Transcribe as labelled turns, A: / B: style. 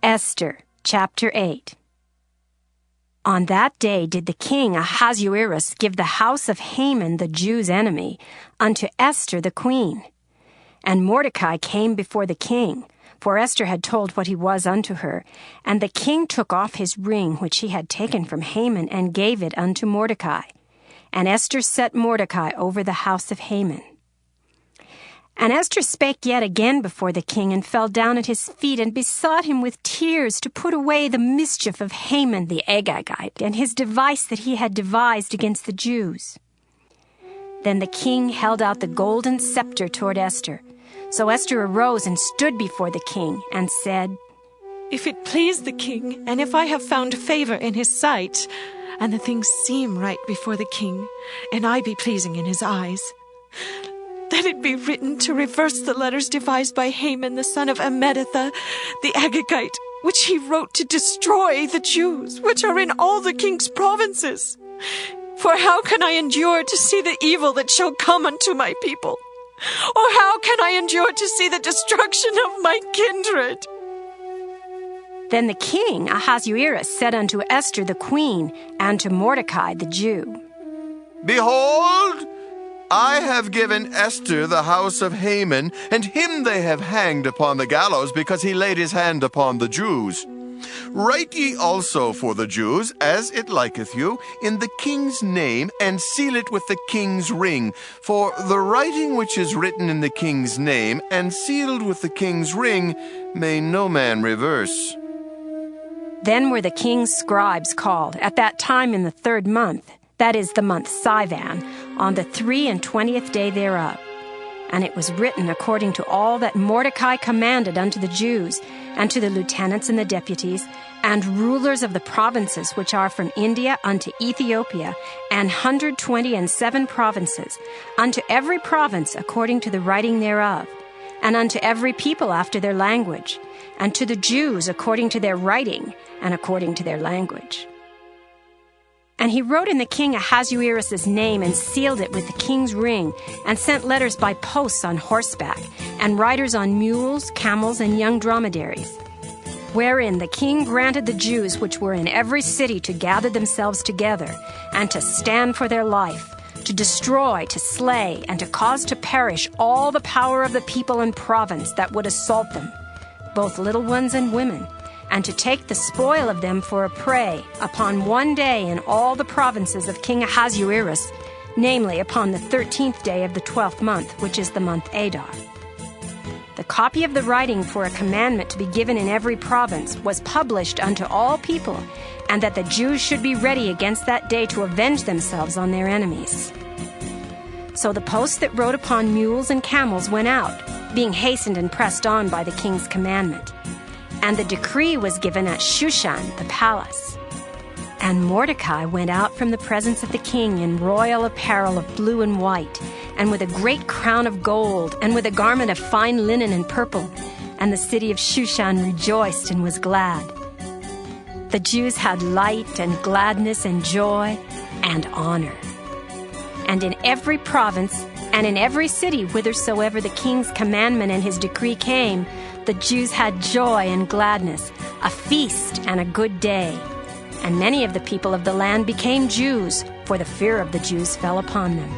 A: Esther, chapter 8. On that day did the king Ahasuerus give the house of Haman the Jews' enemy unto Esther the queen. And Mordecai came before the king, for Esther had told what he was unto her. And the king took off his ring which he had taken from Haman, and gave it unto Mordecai. And Esther set Mordecai over the house of Haman. And Esther spake yet again before the king, and fell down at his feet, and besought him with tears to put away the mischief of Haman the Agagite, and his device that he had devised against the Jews. Then the king held out the golden scepter toward Esther. So Esther arose and stood before the king, and said,
B: If it please the king, and if I have found favor in his sight, and the things seem right before the king, and I be pleasing in his eyes, let it be written to reverse the letters devised by Haman the son of Ammedatha, the Agagite, which he wrote to destroy the Jews, which are in all the king's provinces. For how can I endure to see the evil that shall come unto my people? Or how can I endure to see the destruction of my kindred?
A: Then the king Ahasuerus said unto Esther the queen, and to Mordecai the Jew,
C: Behold, I have given Esther the house of Haman, and him they have hanged upon the gallows, because he laid his hand upon the Jews. Write ye also for the Jews, as it liketh you, in the king's name, and seal it with the king's ring. For the writing which is written in the king's name, and sealed with the king's ring, may no man reverse.
A: Then were the king's scribes called, at that time in the 3rd month, that is the month Sivan, on the 23 day thereof. And it was written according to all that Mordecai commanded unto the Jews, and to the lieutenants and the deputies, and rulers of the provinces which are from India unto Ethiopia, and 127 provinces, unto every province according to the writing thereof, and unto every people after their language, and to the Jews according to their writing, and according to their language. And he wrote in the king Ahasuerus' name, and sealed it with the king's ring, and sent letters by posts on horseback, and riders on mules, camels, and young dromedaries, wherein the king granted the Jews which were in every city to gather themselves together, and to stand for their life, to destroy, to slay, and to cause to perish all the power of the people and province that would assault them, both little ones and women, and to take the spoil of them for a prey upon one day in all the provinces of King Ahasuerus, namely upon the 13th day of the 12th month, which is the month Adar. The copy of the writing for a commandment to be given in every province was published unto all people, and that the Jews should be ready against that day to avenge themselves on their enemies. So the posts that rode upon mules and camels went out, being hastened and pressed on by the king's commandment. And the decree was given at Shushan, the palace. And Mordecai went out from the presence of the king in royal apparel of blue and white, and with a great crown of gold, and with a garment of fine linen and purple. And the city of Shushan rejoiced and was glad. The Jews had light and gladness and joy and honor. And in every province and in every city whithersoever the king's commandment and his decree came, the Jews had joy and gladness, a feast and a good day. And many of the people of the land became Jews, for the fear of the Jews fell upon them.